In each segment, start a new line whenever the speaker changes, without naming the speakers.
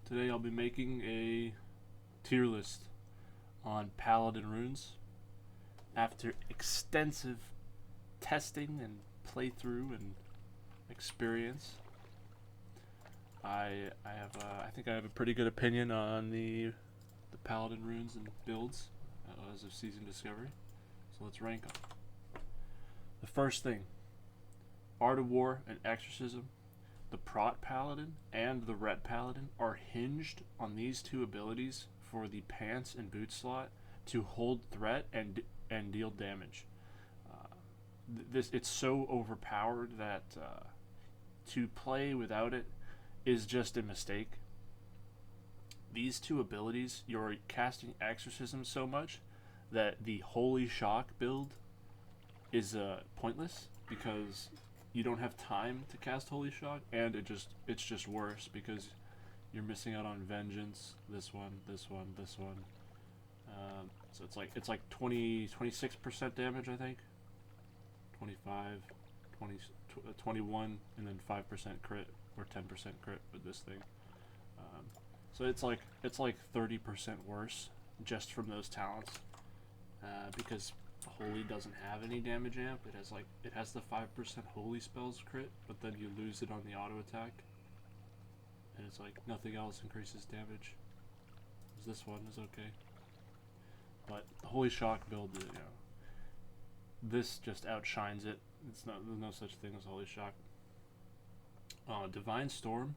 Today I'll be making a tier list on Paladin runes. After extensive testing and playthrough and experience, I think I have a pretty good opinion on the Paladin runes and builds as of season discovery. So let's rank them. The first thing, Art of War and Exorcism. The Prot Paladin and the Ret Paladin are hinged on these two abilities for the pants and boot slot to hold threat and deal damage. It's so overpowered that to play without it is just a mistake. These two abilities, you're casting Exorcism so much that the Holy Shock build is pointless because you don't have time to cast Holy Shock, and it's just worse because you're missing out on Vengeance. This one, this one, this one. So it's like 26% damage, I think. 25, 20, 21, and then 5% crit or 10% crit with this thing. So it's like 30% worse just from those talents because Holy doesn't have any damage amp. It has the 5% Holy spells crit, but then you lose it on the auto attack, and it's like nothing else increases damage. This one is okay, but the Holy Shock build, this just outshines it. There's no such thing as Holy Shock. Divine Storm.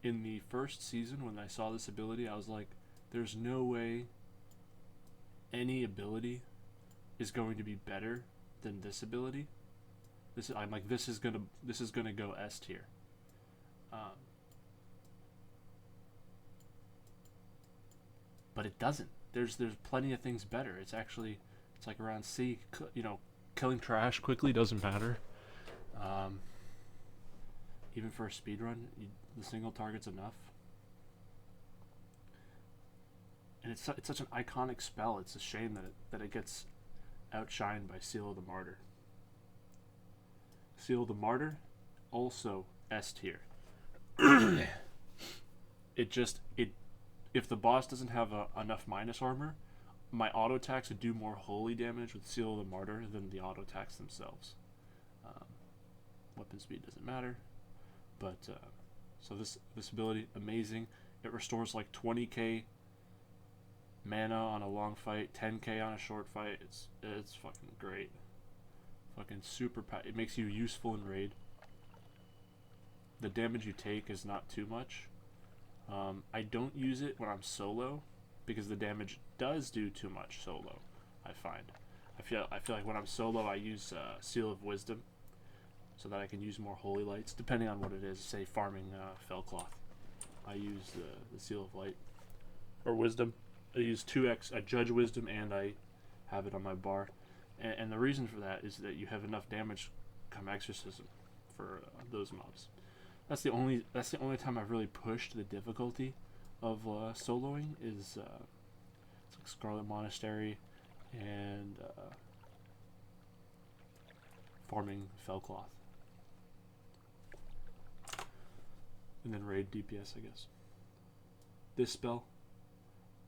In the first season, when I saw this ability, I was like, "There's no way any ability is going to be better than this ability." I'm like, this is gonna go S tier. But it doesn't. There's plenty of things better. It's like around C. Killing trash quickly doesn't matter. Even for a speedrun, the single target's enough. And it's such an iconic spell. It's a shame that it gets outshined by Seal of the Martyr. Seal of the Martyr, also S tier. If the boss doesn't have enough minus armor, my auto attacks would do more holy damage with Seal of the Martyr than the auto attacks themselves. Weapon speed doesn't matter, but so this ability, amazing. It restores like 20k mana on a long fight, 10k on a short fight. It's fucking great. Fucking super. It makes you useful in raid. The damage you take is not too much. I don't use it when I'm solo because the damage does do too much solo. I find. I feel like when I'm solo, I use Seal of Wisdom so that I can use more Holy Lights, depending on what it is. Say farming Fellcloth, I use the Seal of Light or Wisdom. I use 2x. I judge Wisdom and I have it on my bar, and the reason for that is that you have enough damage come Exorcism for those mobs. That's the only time I've really pushed the difficulty of soloing is it's like Scarlet Monastery and farming Fellcloth, and then raid DPS, I guess. This spell,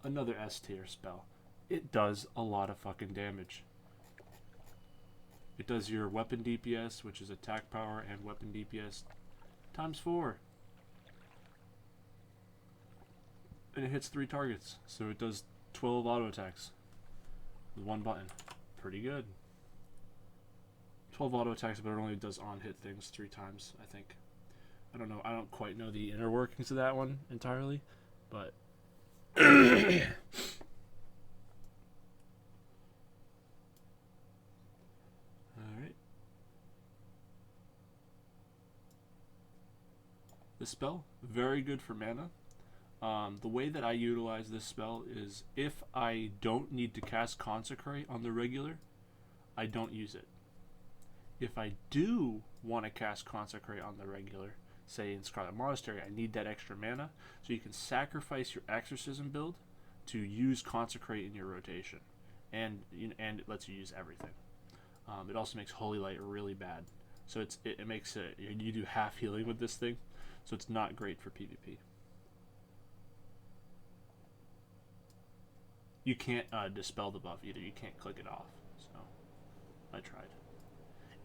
another S tier spell. It does a lot of fucking damage. It does your weapon DPS, which is attack power and weapon DPS, times 4. And it hits 3 targets, so it does 12 auto attacks with one button. Pretty good. 12 auto attacks, but it only does on hit things 3 times, I think. I don't know. I don't quite know the inner workings of that one entirely, but alright. This spell, very good for mana. The way that I utilize this spell is if I don't need to cast Consecrate on the regular, I don't use it. If I do want to cast Consecrate on the regular, say in Scarlet Monastery, I need that extra mana, so you can sacrifice your Exorcism build to use Consecrate in your rotation, and it lets you use everything. It also makes Holy Light really bad, so it makes you do half healing with this thing, so it's not great for PvP. You can't dispel the buff either. You can't click it off. So I tried.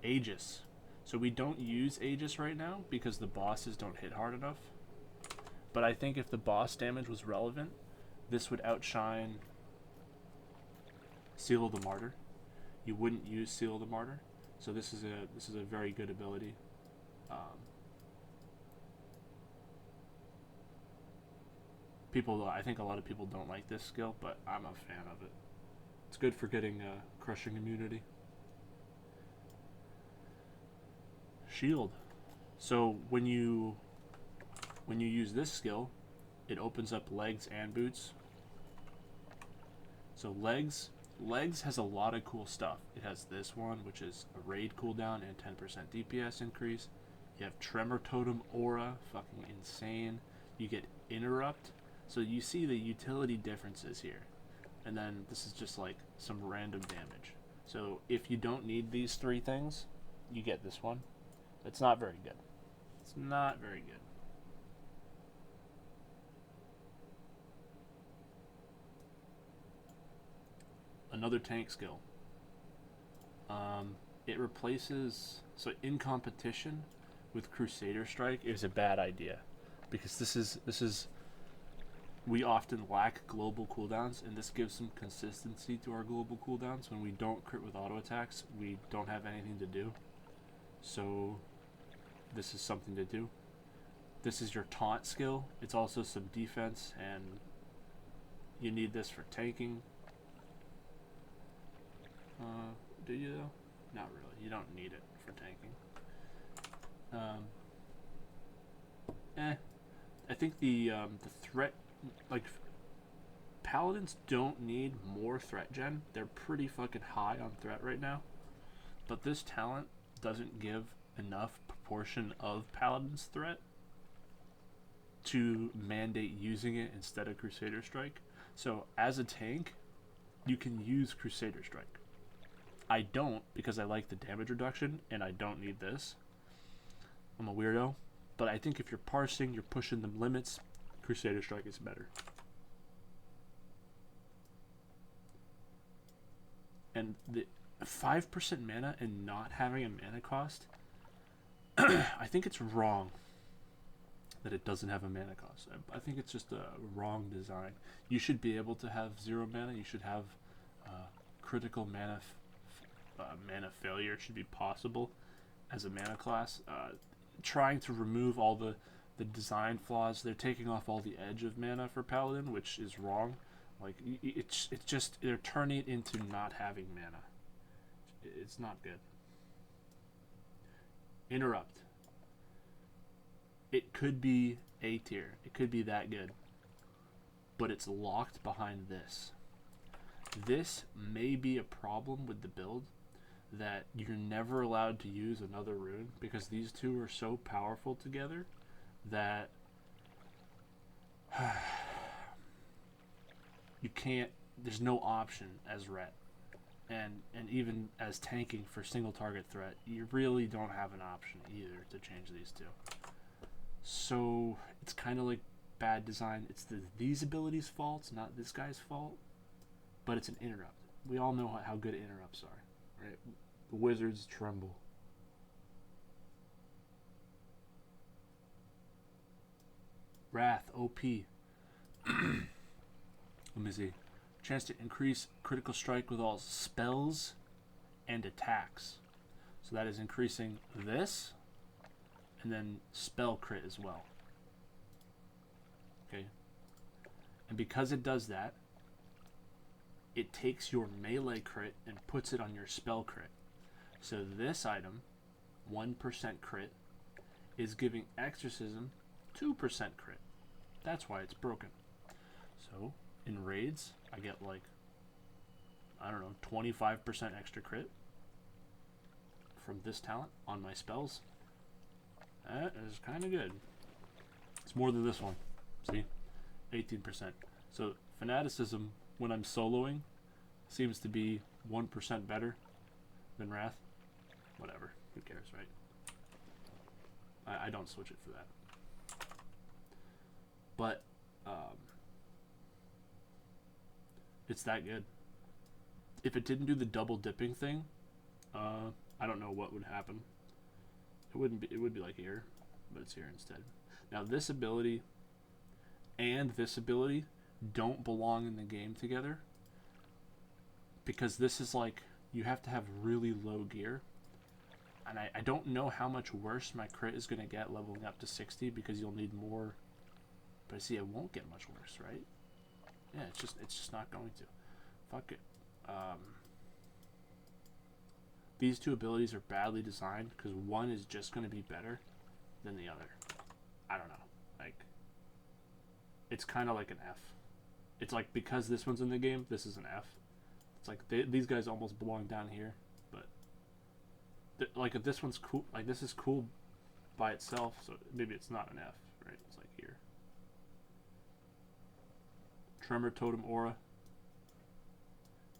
Aegis. So we don't use Aegis right now because the bosses don't hit hard enough. But I think if the boss damage was relevant, this would outshine Seal of the Martyr. You wouldn't use Seal of the Martyr. So this is a very good ability. I think a lot of people don't like this skill, but I'm a fan of it. It's good for getting crushing immunity. Shield. So when you use this skill, it opens up legs and boots. So legs has a lot of cool stuff. It has this one, which is a raid cooldown and 10% DPS increase. You have Tremor Totem Aura, fucking insane. You get Interrupt. So you see the utility differences here. And then this is just like some random damage. So if you don't need these three things, you get this one. It's not very good. It's not very good. Another tank skill. It replaces... So in competition with Crusader Strike is a bad idea. Because this is we often lack global cooldowns, and this gives some consistency to our global cooldowns. When we don't crit with auto attacks, we don't have anything to do. So this is something to do. This is your taunt skill. It's also some defense, and you need this for tanking. Do you though? Not really. You don't need it for tanking. I think the threat, like, Paladins don't need more threat gen. They're pretty fucking high on threat right now. But this talent doesn't give enough proportion of Paladin's threat to mandate using it instead of Crusader Strike. So as a tank, you can use Crusader Strike. I don't, because I like the damage reduction and I don't need this. I'm a weirdo. But I think if you're parsing, you're pushing the limits, Crusader Strike is better. And the 5% mana and not having a mana cost, I think it's wrong that it doesn't have a mana cost. I think it's just a wrong design. You should be able to have 0 mana. You should have critical mana failure. It should be possible as a mana class. Trying to remove all the design flaws. They're taking off all the edge of mana for Paladin, which is wrong. Like, it's just, they're turning it into not having mana. It's not good. Interrupt. It could be A tier. It could be that good. But it's locked behind this. This may be a problem with the build, that you're never allowed to use another rune, because these two are so powerful together that you can't, there's no option as ret, and even as tanking for single target threat, you really don't have an option either to change these two. So it's kind of like bad design. It's these abilities' faults, not this guy's fault, but it's an interrupt. We all know how good interrupts are. Right? The wizards tremble. Wrath, OP. Let me see. Chance to increase critical strike with all spells and attacks. So that is increasing this, and then spell crit as well. Okay. And because it does that, it takes your melee crit and puts it on your spell crit. So this item, 1% crit, is giving exorcism 2% crit. That's why it's broken. So in raids, I get like, I don't know, 25% extra crit from this talent on my spells. That is kind of good. It's more than this one. See? 18%. So fanaticism, when I'm soloing, seems to be 1% better than Wrath. Whatever. Who cares, right? I don't switch it for that. But It's that good. If it didn't do the double dipping thing, I don't know what would happen. It wouldn't be. It would be like here, but it's here instead. Now this ability and this ability don't belong in the game together, because this is like, you have to have really low gear, and I don't know how much worse my crit is going to get leveling up to 60, because you'll need more. But I see it won't get much worse, right? Yeah, it's just not going to. Fuck it. These two abilities are badly designed, because one is just going to be better than the other. I don't know. Like, it's kind of like an F. It's like, because this one's in the game, this is an F. It's like these guys almost belong down here, but like, if this one's cool, like this is cool by itself, so maybe it's not an F, right? It's like here. Tremor Totem Aura.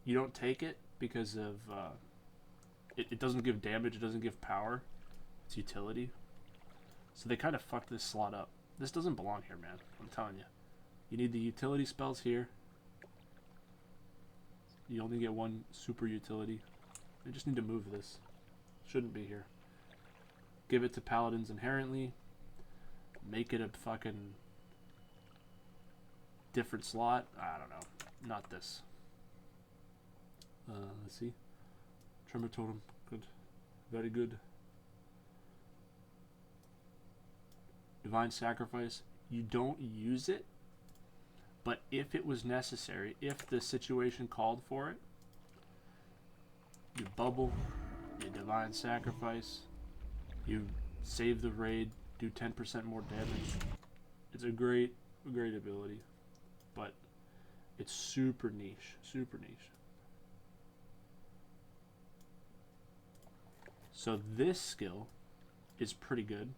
You don't take it because of it doesn't give damage, it doesn't give power. It's utility. So they kind of fucked this slot up. This doesn't belong here, man. I'm telling you. You need the utility spells here. You only get one super utility. I just need to move this. Shouldn't be here. Give it to Paladins inherently. Make it a fucking different slot. I don't know. Not this. Let's see. Tremor Totem. Good. Very good. Divine Sacrifice. You don't use it, but if it was necessary, if the situation called for it, you bubble, you Divine Sacrifice, you save the raid, do 10% more damage. It's a great ability, but it's super niche, super niche. So this skill is pretty good.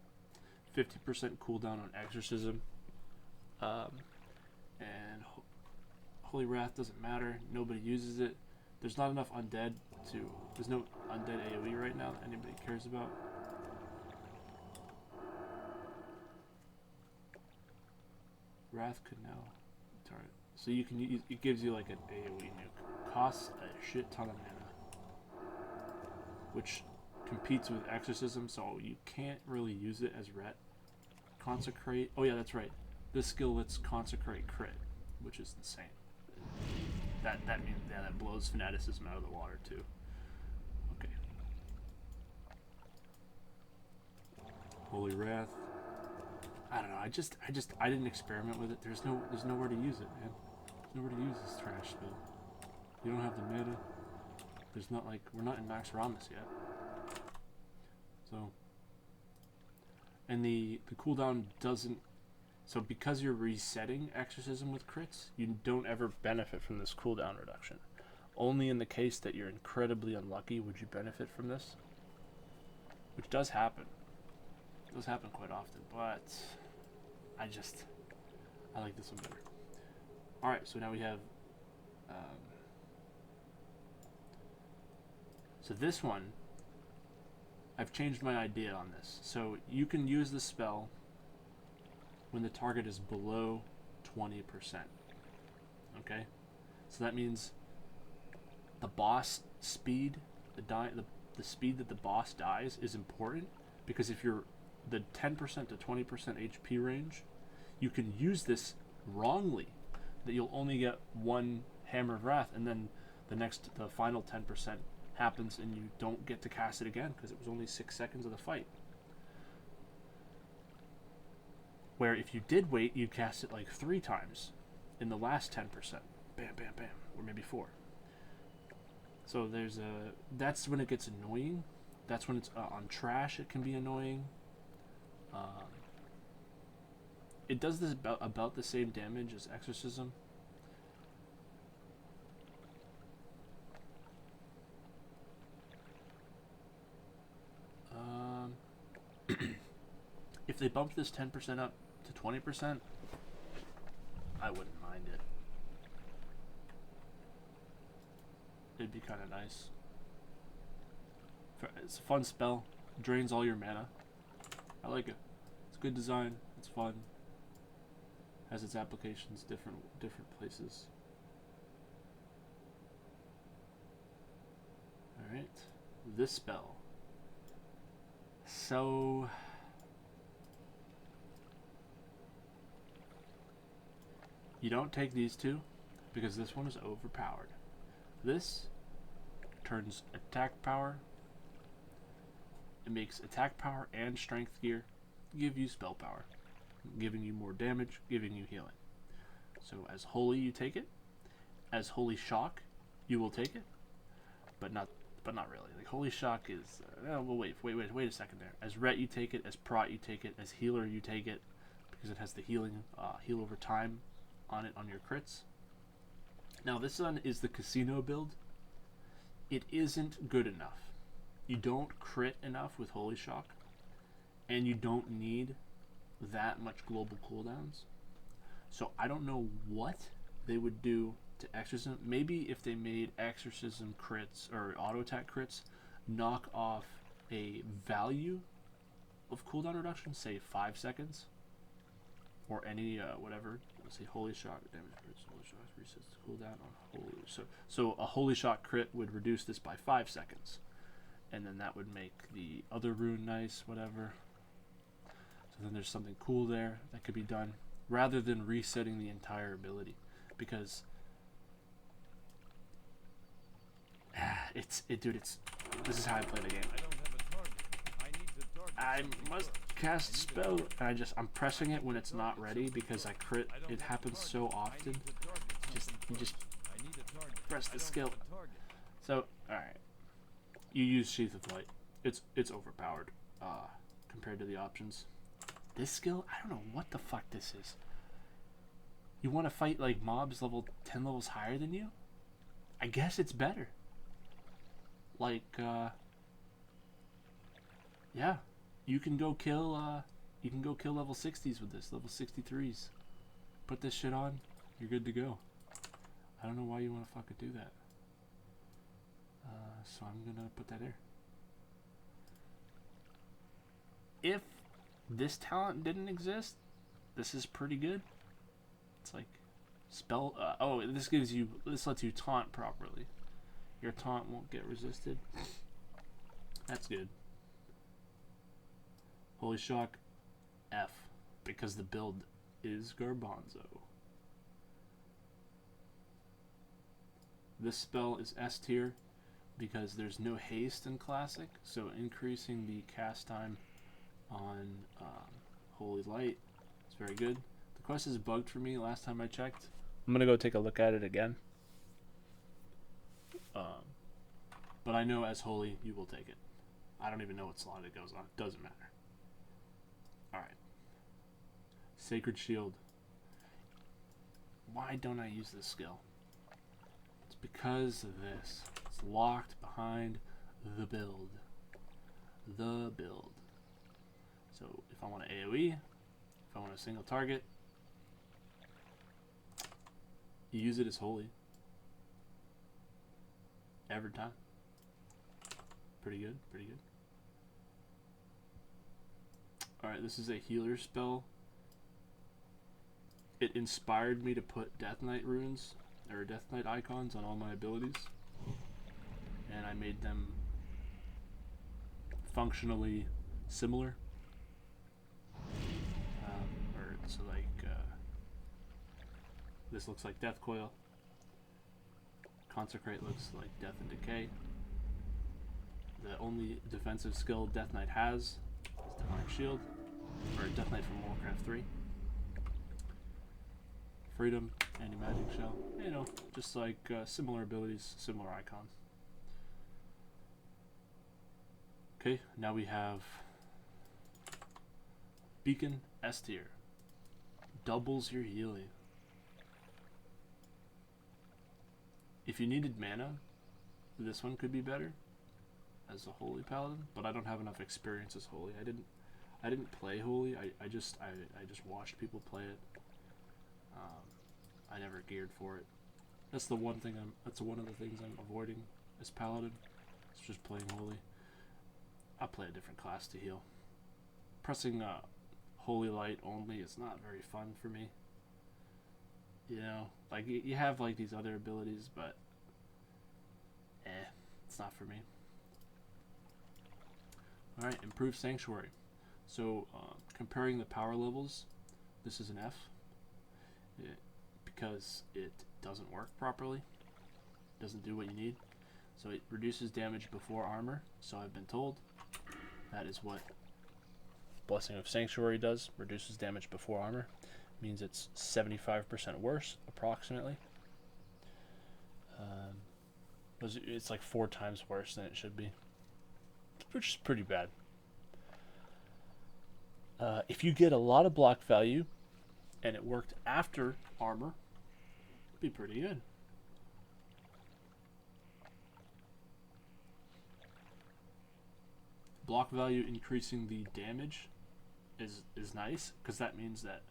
50% cooldown on Exorcism. And Holy Wrath doesn't matter. Nobody uses it. There's not enough undead to... There's no undead AoE right now that anybody cares about. Wrath could now target. So you can use... It gives you like an AoE nuke. Costs a shit ton of mana. Which competes with Exorcism, so you can't really use it as Ret. Consecrate. Oh yeah, that's right. This skill lets Consecrate crit, which is insane. That means, yeah, that blows Fanaticism out of the water too. Okay. Holy Wrath. I don't know. I didn't experiment with it. There's nowhere to use it, man. There's nowhere to use this trash spell. You don't have the mana. There's not, like, we're not in Max Ramus yet. So, and the cooldown doesn't, so because you're resetting Exorcism with crits, you don't ever benefit from this cooldown reduction. Only in the case that you're incredibly unlucky would you benefit from this, which does happen. It does happen quite often, but I like this one better. Alright, so now we have, so this one, I've changed my idea on this. So you can use the spell when the target is below 20%. Okay? So that means the boss speed, the speed that the boss dies is important, because if you're the 10% to 20% HP range, you can use this wrongly, that you'll only get one Hammer of Wrath, and then the final 10% happens and you don't get to cast it again because it was only 6 seconds of the fight. Where if you did wait, you'd cast it like 3 times in the last 10%. Bam, bam, bam. Or maybe 4. So that's when it gets annoying. That's when it's on trash, it can be annoying. It does this about the same damage as Exorcism. If they bumped this 10% up to 20%, I wouldn't mind it. It'd be kind of nice. It's a fun spell. Drains all your mana. I like it. It's good design. It's fun. Has its applications different places. Alright. This spell. So... you don't take these two, because this one is overpowered. This turns attack power. It makes attack power and strength gear give you spell power, giving you more damage, giving you healing. So as Holy, you take it. As Holy Shock, you will take it, but not really. Like Holy Shock is. Well, wait a second there. As Ret, you take it. As Prot, you take it. As Healer, you take it, because it has the healing, heal over time, on it on your crits. Now this one is the casino build. It isn't good enough. You don't crit enough with Holy Shock, and you don't need that much global cooldowns. So I don't know what they would do to Exorcism. Maybe if they made Exorcism crits or auto attack crits knock off a value of cooldown reduction, say 5 seconds, or any whatever. Let's say Holy Shock damage. Holy Shock resets the cooldown on Holy. So a Holy Shock crit would reduce this by 5 seconds, and then that would make the other rune nice, whatever. So then there's something cool there that could be done, rather than resetting the entire ability, because dude, this is how I play the game. I must cast spell, and I'm pressing it when it's not ready because I crit. It happens so often. You just press the skill. So, all right, you use Sheath of Light. It's overpowered compared to the options. This skill, I don't know what the fuck this is. You want to fight like mobs level 10 levels higher than you? I guess it's better. Like, yeah, you can go kill level 60s with this, level 63s. Put this shit on, you're good to go. I don't know why you want to fucking do that. So I'm gonna put that there. If this talent didn't exist, this is pretty good. It's like spell. This lets you taunt properly. Your taunt won't get resisted. That's good. Holy Shock, F, because the build is Garbanzo. This spell is S tier because there's no haste in Classic, so increasing the cast time on Holy Light is very good. The quest is bugged for me last time I checked. I'm gonna go take a look at it again. But I know as Holy, you will take it. I don't even know what slot it goes on. It doesn't matter. Alright. Sacred Shield. Why don't I use this skill? It's because of this. It's locked behind the build. The build. So if I want to AoE, if I want a single target, you use it as Holy. Every time. Pretty good, pretty good. Alright, this is a healer spell. It inspired me to put Death Knight runes, or Death Knight icons on all my abilities. And I made them functionally similar. This looks like Death Coil. Consecrate looks like Death and Decay. The only defensive skill Death Knight has is Demonic Shield, or Death Knight from Warcraft 3. Freedom, Anti-Magic Shell. You know, just like similar abilities, similar icons. Okay, now we have Beacon S tier. Doubles your healing. If you needed mana, this one could be better as a Holy Paladin, but I don't have enough experience as Holy. I didn't play Holy. I just watched people play it. I never geared for it. That's the one thing that's one of the things I'm avoiding as Paladin. It's just playing Holy. I play a different class to heal. Pressing Holy Light only is not very fun for me. You know, like you have like these other abilities, but it's not for me. Alright, improved Sanctuary. So, comparing the power levels, this is an F. Because it doesn't work properly. Doesn't do what you need. So it reduces damage before armor. So I've been told that is what Blessing of Sanctuary does. Reduces damage before armor. Means it's 75% worse, approximately. It's like 4 times worse than it should be, which is pretty bad. If you get a lot of block value and it worked after armor, it'd be pretty good. Block value increasing the damage is nice, because that means that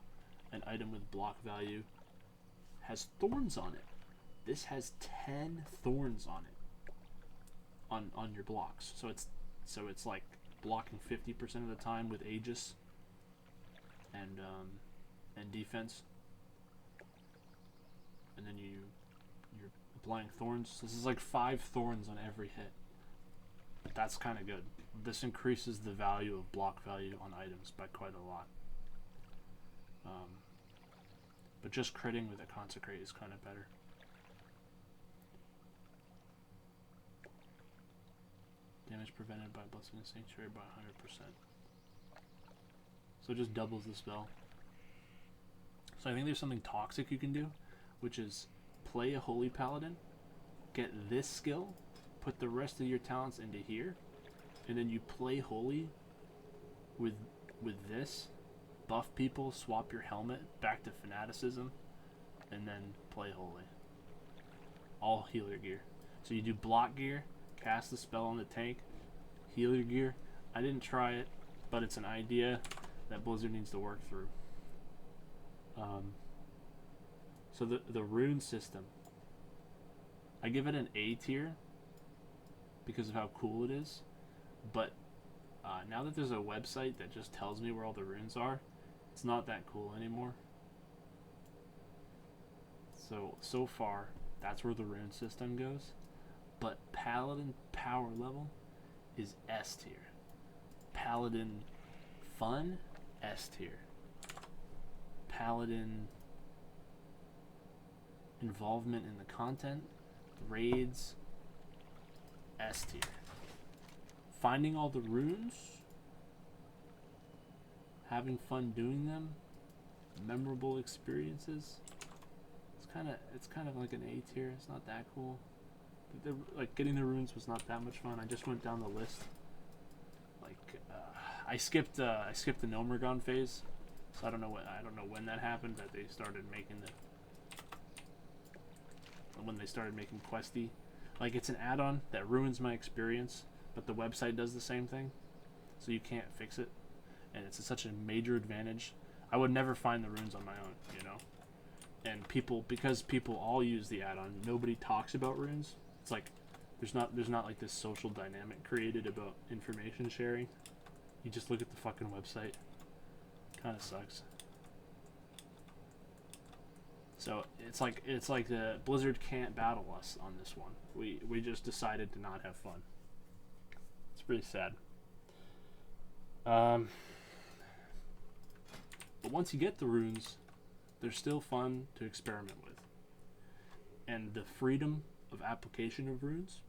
an item with block value has thorns on it. This has 10 thorns on it on your blocks. So it's like blocking 50% of the time with Aegis and defense. And then you're applying thorns. This is like 5 thorns on every hit. That's kind of good. This increases the value of block value on items by quite a lot. But just critting with a Consecrate is kind of better. Damage prevented by Blessing of Sanctuary by 100%. So it just doubles the spell. So I think there's something toxic you can do, which is play a Holy Paladin, get this skill, put the rest of your talents into here, and then you play Holy with this, buff people, swap your helmet back to Fanaticism, and then play Holy. All healer gear. So you do block gear, cast the spell on the tank, healer gear. I didn't try it, but it's an idea that Blizzard needs to work through. So the rune system, I give it an A tier because of how cool it is, but now that there's a website that just tells me where all the runes are, it's not that cool anymore. So far, that's where the rune system goes. But Paladin power level is S tier. Paladin fun, S tier. Paladin involvement in the content, raids, S tier. Finding all the runes, having fun doing them, memorable experiences. It's kind of like an A tier. It's not that cool. Like getting the runes was not that much fun. I just went down the list. Like I skipped the Nomergon phase, so I don't know when that happened. That they started making when they started making Questy. Like it's an add-on that ruins my experience, but the website does the same thing, so you can't fix it, and it's such a major advantage. I would never find the runes on my own, you know. And because people all use the add-on, nobody talks about runes. It's like there's not like this social dynamic created about information sharing. You just look at the fucking website. Kind of sucks. So it's like the Blizzard can't battle us on this one. We just decided to not have fun. It's pretty sad. But once you get the runes, they're still fun to experiment with. And the freedom of application of runes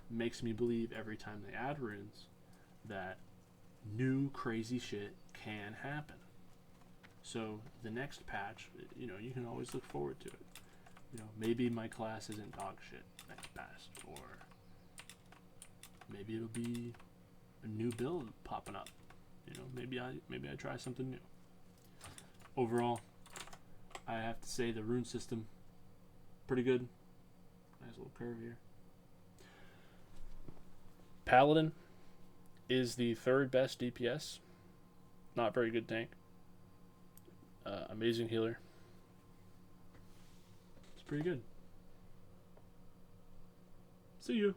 makes me believe every time they add runes that new crazy shit can happen. So the next patch, you can always look forward to it. Maybe my class isn't dog shit next patch, or maybe it'll be a new build popping up. Maybe I try something new. Overall, I have to say the rune system, pretty good. Nice little curve here. Paladin is the 3rd best DPS. Not very good tank. Amazing healer. It's pretty good. See you.